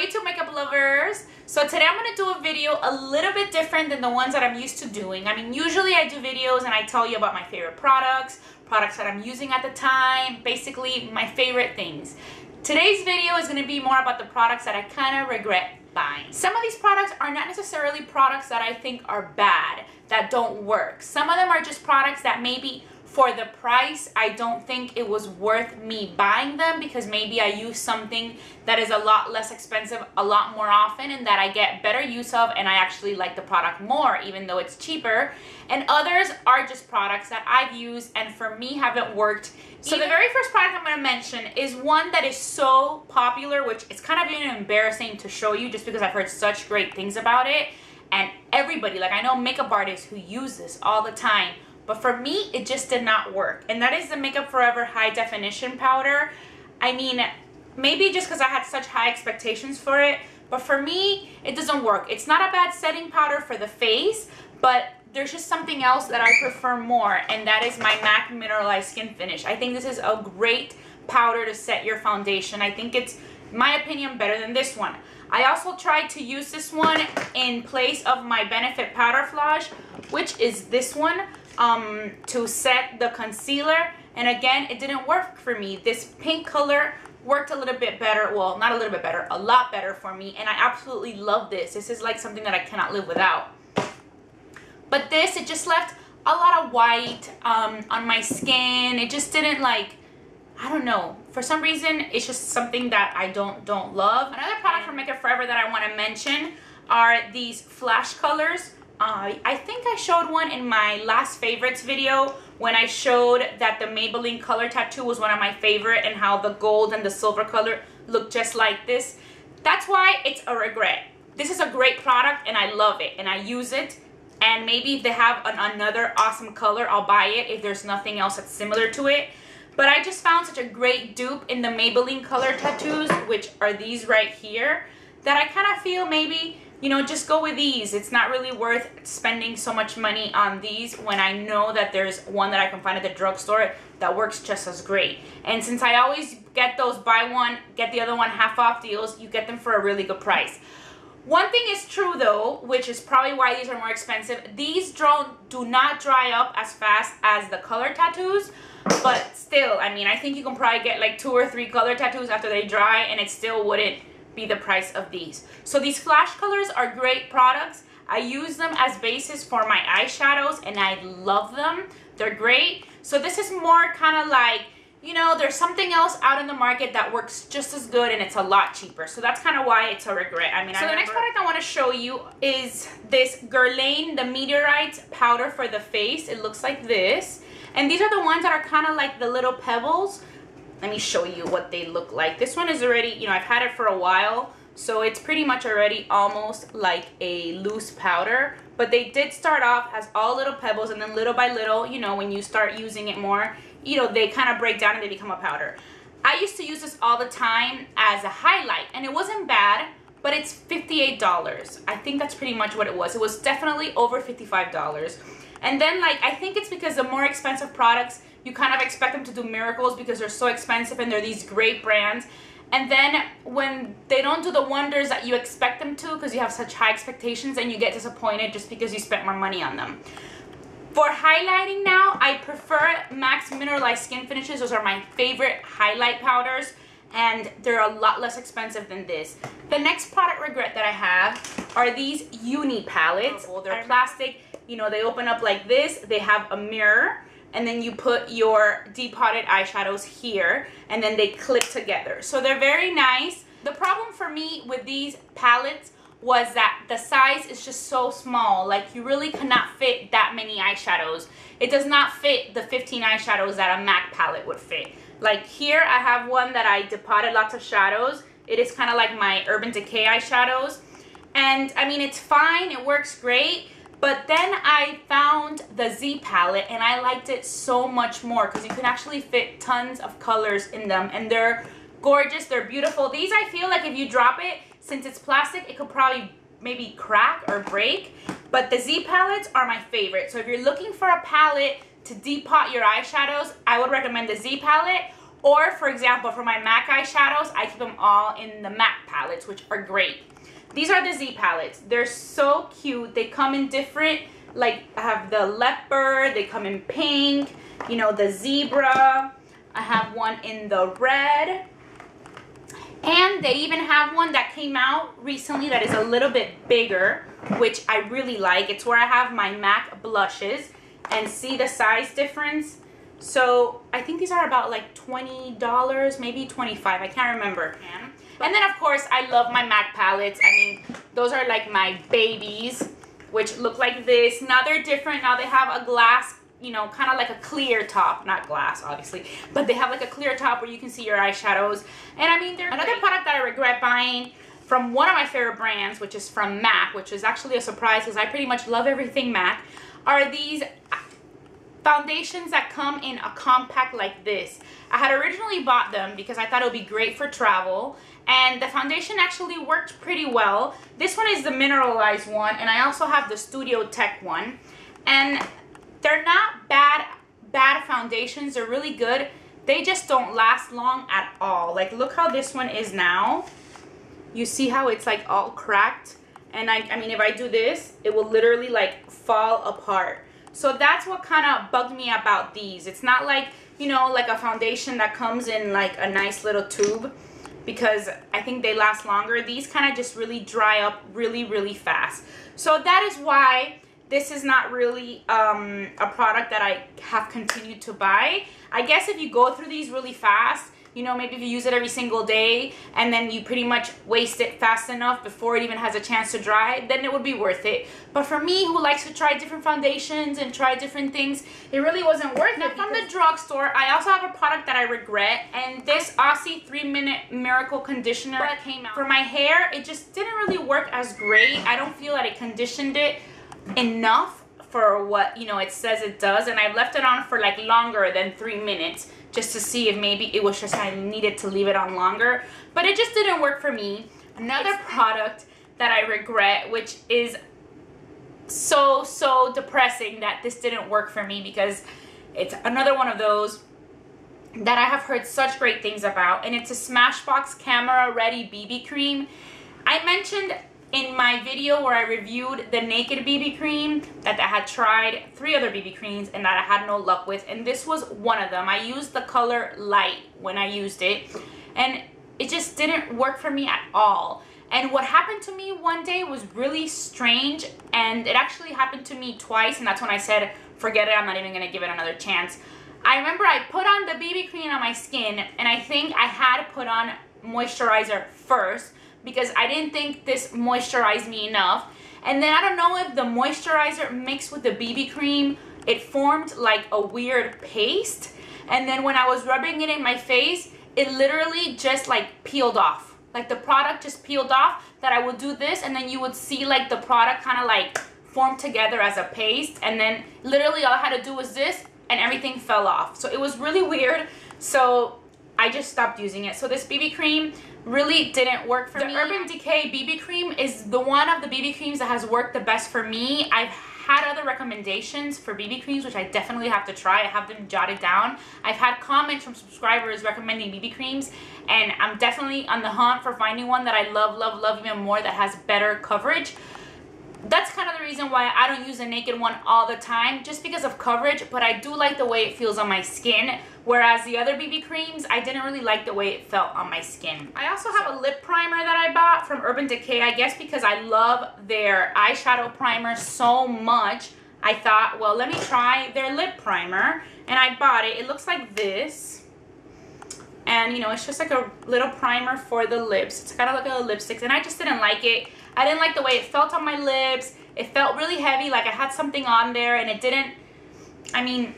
YouTube makeup lovers. So today I'm going to do a video a little bit different than the ones that I'm used to doing. I mean, usually I do videos and I tell you about my favorite products that I'm using at the time, basically my favorite things. Today's video is going to be more about the products that I kind of regret buying. Some of these products are not necessarily products that I think are bad, that don't work. Some of them are just products that maybe for the price, I don't think it was worth me buying them because maybe I use something that is a lot less expensive a lot more often and that I get better use of and I actually like the product more even though it's cheaper. And others are just products that I've used and for me haven't worked. So the very first product I'm going to mention is one that is so popular, which it's kind of even embarrassing to show you just because I've heard such great things about it. And everybody, like I know makeup artists who use this all the time. But for me, it just did not work. And that is the Makeup Forever High Definition Powder. I mean, maybe just because I had such high expectations for it. But for me, it doesn't work. It's not a bad setting powder for the face. But there's just something else that I prefer more. And that is my MAC Mineralized Skin Finish. I think this is a great powder to set your foundation. I think it's, in my opinion, better than this one. I also tried to use this one in place of my Benefit Powderflage, which is this one. To set the concealer, and again it didn't work for me. This pink color worked a little bit better, well not a little bit better, a lot better for me, and I absolutely love this. This is like something that I cannot live without. But this, it just left a lot of white on my skin. It just didn't, like, I don't know, for some reason it's just something that I don't love. Another product from Makeup Forever that I want to mention are these flash colors. I think I showed one in my last favorites video when I showed that the Maybelline color tattoo was one of my favorite and how the gold and the silver color look just like this. That's why it's a regret. This is a great product and I love it and I use it, and maybe if they have another awesome color I'll buy it if there's nothing else that's similar to it. But I just found such a great dupe in the Maybelline color tattoos, which are these right here, that I kind of feel maybe, you know, just go with these. It's not really worth spending so much money on these when I know that there's one that I can find at the drugstore that works just as great. And since I always get those buy one, get the other one half off deals, you get them for a really good price. One thing is true though, which is probably why these are more expensive. These do not dry up as fast as the color tattoos, but still, I mean, I think you can probably get like 2 or 3 color tattoos after they dry and it still wouldn't be the price of these. So these flash colors are great products. I use them as bases for my eyeshadows and I love them. They're great. So this is more kind of like, you know, there's something else out in the market that works just as good and it's a lot cheaper. So that's kind of why it's a regret. I mean, so the next product I want to show you is this Guerlain, the Meteorites powder for the face. It looks like this. And these are the ones that are kind of like the little pebbles. Let me show you what they look like. This one is already, you know, I've had it for a while, so it's pretty much already almost like a loose powder. But they did start off as all little pebbles, and then little by little, you know, when you start using it more, you know, they kind of break down and they become a powder. I used to use this all the time as a highlight, and it wasn't bad, but it's $58. I think that's pretty much what it was. It was definitely over $55. And then, like, I think it's because the more expensive products, you kind of expect them to do miracles because they're so expensive and they're these great brands. And then when they don't do the wonders that you expect them to because you have such high expectations, and you get disappointed just because you spent more money on them. For highlighting now, I prefer MAC's Mineralized Skin Finishes. Those are my favorite highlight powders and they're a lot less expensive than this. The next product regret that I have are these Unii Palettes. They're plastic, you know, they open up like this. They have a mirror. And then you put your depotted eyeshadows here, and then they clip together. So they're very nice. The problem for me with these palettes was that the size is just so small. Like, you really cannot fit that many eyeshadows. It does not fit the 15 eyeshadows that a MAC palette would fit. Like here, I have one that I depotted lots of shadows. It is kind of like my Urban Decay eyeshadows. And I mean, it's fine, it works great. But then I found the Z palette and I liked it so much more because you can actually fit tons of colors in them and they're gorgeous, they're beautiful. These, I feel like if you drop it, since it's plastic, it could probably maybe crack or break. But the Z palettes are my favorite. So if you're looking for a palette to depot your eyeshadows, I would recommend the Z palette. Or for example, for my MAC eyeshadows, I keep them all in the MAC palettes, which are great. These are the Z palettes. They're so cute. They come in different, like I have the leopard, they come in pink, you know, the zebra. I have one in the red. And they even have one that came out recently that is a little bit bigger, which I really like. It's where I have my MAC blushes, and see the size difference. So I think these are about like $20, maybe $25. I can't remember. And then of course I love my MAC palettes. I mean, those are like my babies, which look like this. Now they're different. Now they have a glass, you know, kind of like a clear top, not glass obviously, but they have like a clear top where you can see your eyeshadows. And I mean, they're another product that I regret buying from one of my favorite brands, which is from MAC, which is actually a surprise because I pretty much love everything MAC, are these foundations that come in a compact like this. I had originally bought them because I thought it would be great for travel, and the foundation actually worked pretty well. This one is the Mineralize one, and I also have the Studio Tech one, and they're not bad foundations. They're really good. They just don't last long at all. Like, look how this one is now. You see how it's like all cracked? And I mean, if I do this, it will literally like fall apart. So that's what kind of bugged me about these. It's not like, you know, like a foundation that comes in like a nice little tube, because I think they last longer. These kind of just really dry up really, really fast. So that is why this is not really a product that I have continued to buy. I guess if you go through these really fast, you know, maybe if you use it every single day and then you pretty much waste it fast enough before it even has a chance to dry, then it would be worth it. But for me, who likes to try different foundations and try different things, it really wasn't worth it. From the drugstore, I also have a product that I regret, and this Aussie 3-Minute Miracle Conditioner that came out. For my hair, it just didn't really work as great. I don't feel that it conditioned it enough for what, you know, it says it does, and I left it on for like longer than 3 minutes just to see if maybe it was just I needed to leave it on longer, but it just didn't work for me. Another product that I regret, which is so depressing that this didn't work for me, because it's another one of those that I have heard such great things about, and it's a Smashbox Camera Ready BB Cream. I mentioned in my video where I reviewed the Naked BB cream that I had tried 3 other BB creams and that I had no luck with, and this was one of them. I used the color Light when I used it, and it just didn't work for me at all. And what happened to me one day was really strange, and it actually happened to me twice, and that's when I said, forget it, I'm not even going to give it another chance. I remember I put on the BB cream on my skin, and I think I had to put on moisturizer first, because I didn't think this moisturized me enough. And then I don't know if the moisturizer mixed with the BB cream, it formed like a weird paste. And then when I was rubbing it in my face, it literally just like peeled off. Like the product just peeled off, that I would do this and then you would see like the product kind of like form together as a paste. And then literally all I had to do was this and everything fell off. So it was really weird. So I just stopped using it. So this BB cream really didn't work for me. The Urban Decay BB cream is the one of the BB creams that has worked the best for me. I've had other recommendations for BB creams, which I definitely have to try. I have them jotted down. I've had comments from subscribers recommending BB creams, and I'm definitely on the hunt for finding one that I love even more, that has better coverage. That's kind of the reason why I don't use the Naked one all the time, just because of coverage, but I do like the way it feels on my skin, whereas the other BB creams, I didn't really like the way it felt on my skin. I also have a lip primer that I bought from Urban Decay, I guess because I love their eyeshadow primer so much. I thought, well, let me try their lip primer, and I bought it. It looks like this, and you know, it's just like a little primer for the lips. It's kind of like a lipstick, and I just didn't like it. I didn't like the way it felt on my lips. It felt really heavy, like I had something on there, and it didn't, I mean,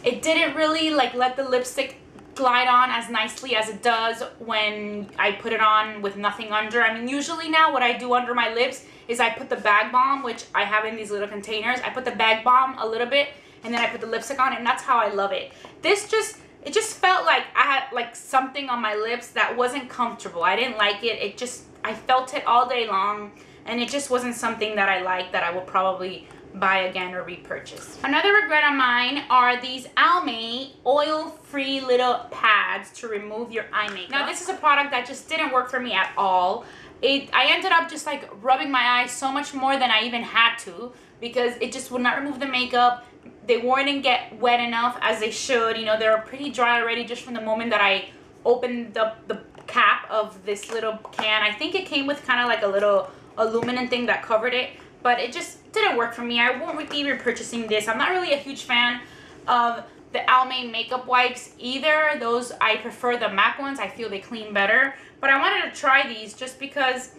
it didn't really like let the lipstick glide on as nicely as it does when I put it on with nothing under. I mean, usually now what I do under my lips is I put the bag balm, which I have in these little containers. I put the bag balm a little bit, and then I put the lipstick on, and that's how I love it. This just, it just felt like I had like something on my lips that wasn't comfortable. I didn't like it. It just, I felt it all day long, and it just wasn't something that I liked, that I would probably buy again or repurchase. Another regret of mine are these Almay oil-free little pads to remove your eye makeup. Now this is a product that just didn't work for me at all. I ended up just like rubbing my eyes so much more than I even had to, because it just would not remove the makeup. They wouldn't get wet enough as they should. You know, they were pretty dry already just from the moment that I opened up the cap of this little can. I think it came with kind of like a little aluminum thing that covered it, but it just didn't work for me. I won't be repurchasing this. I'm not really a huge fan of the Almay makeup wipes either. Those, I prefer the MAC ones. I feel they clean better. But I wanted to try these just because,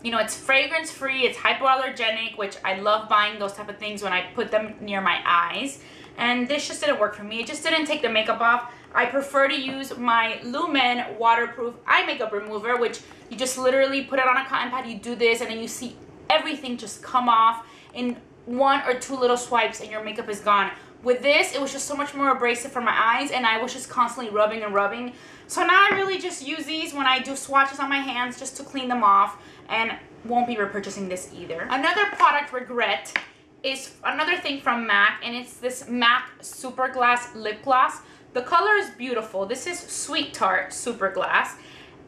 you know, it's fragrance free, it's hypoallergenic, which I love buying those type of things when I put them near my eyes. And this just didn't work for me. It just didn't take the makeup off. I prefer to use my Lumene waterproof eye makeup remover, which you just literally put it on a cotton pad, you do this, and then you see everything just come off in 1 or 2 little swipes and your makeup is gone. With this, it was just so much more abrasive for my eyes, and I was just constantly rubbing and rubbing. So now I really just use these when I do swatches on my hands just to clean them off, and won't be repurchasing this either. Another product regret is another thing from MAC, and it's this MAC Superglass Lipgloss. The color is beautiful. This is Sweet Tart Superglass,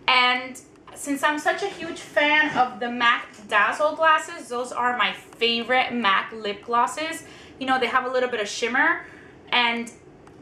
and since I'm such a huge fan of the MAC Dazzleglasses, those are my favorite MAC lip glosses. You know, they have a little bit of shimmer and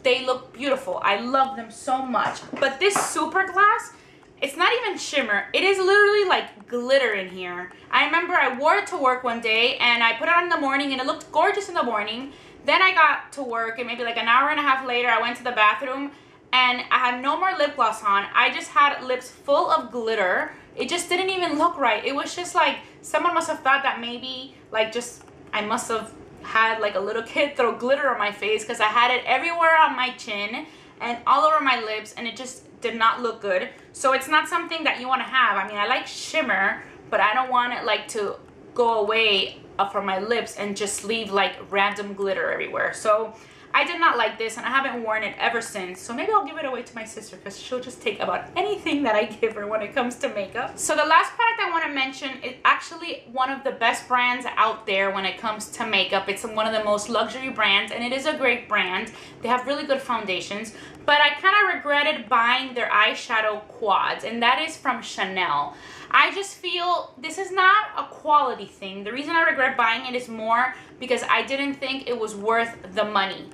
they look beautiful. I love them so much. But this Superglass, it's not even shimmer. It is literally like glitter in here. I remember I wore it to work one day and I put it on in the morning and it looked gorgeous in the morning. Then I got to work and maybe like an hour and a half later I went to the bathroom and I had no more lip gloss on. I just had lips full of glitter. It just didn't even look right. It was just like someone must have thought that maybe like just I must have had like a little kid throw glitter on my face, because I had it everywhere on my chin and all over my lips, and it just did not look good. So it's not something that you want to have. I mean, I like shimmer, but I don't want it like to go away from my lips and just leave like random glitter everywhere. So I did not like this, and I haven't worn it ever since. So maybe I'll give it away to my sister, because she'll just take about anything that I give her when it comes to makeup. So the last product I want to mention is actually one of the best brands out there when it comes to makeup. It's one of the most luxury brands, and it is a great brand. They have really good foundations, but I kind of regretted buying their eyeshadow quads, and that is from Chanel. I just feel this is not a quality thing. The reason I regret buying it is more because I didn't think it was worth the money.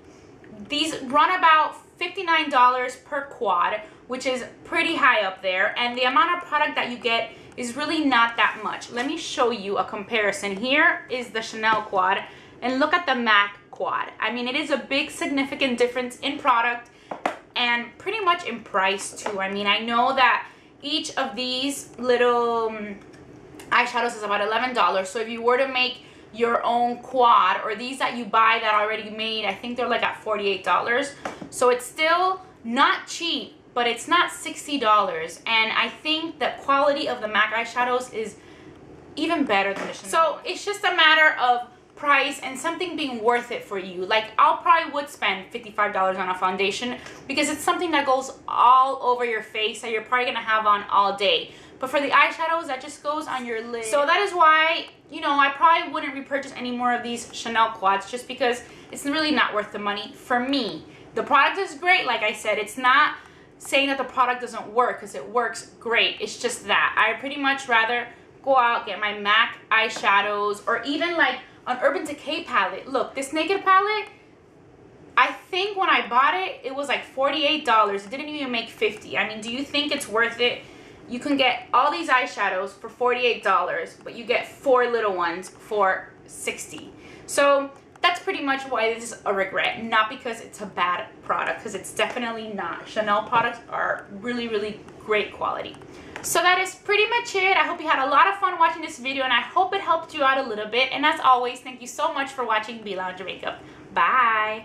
These run about $59 per quad, which is pretty high up there, and the amount of product that you get is really not that much. Let me show you a comparison. Here is the Chanel quad, and look at the MAC quad. I mean, it is a big significant difference in product and pretty much in price too. I mean, I know that each of these little eyeshadows is about $11, so if you were to make your own quad, or these that you buy that are already made, I think they're like at $48. So it's still not cheap, but it's not $60. And I think the quality of the MAC eyeshadows is even better than the Chanel. So it's just a matter of price and something being worth it for you. Like, I'll probably would spend $55 on a foundation because it's something that goes all over your face that you're probably gonna have on all day. But for the eyeshadows, that just goes on your lid. So that is why, you know, I probably wouldn't repurchase any more of these Chanel quads, just because it's really not worth the money for me. The product is great, like I said. It's not saying that the product doesn't work, because it works great. It's just that I pretty much rather go out, get my MAC eyeshadows, or even like an Urban Decay palette. Look, this Naked palette, I think when I bought it, it was like $48. It didn't even make $50. I mean, do you think it's worth it? You can get all these eyeshadows for $48, but you get 4 little ones for $60. So that's pretty much why this is a regret. Not because it's a bad product, because it's definitely not. Chanel products are really, really great quality. So that is pretty much it. I hope you had a lot of fun watching this video, and I hope it helped you out a little bit. And as always, thank you so much for watching Be Lounge Makeup. Bye!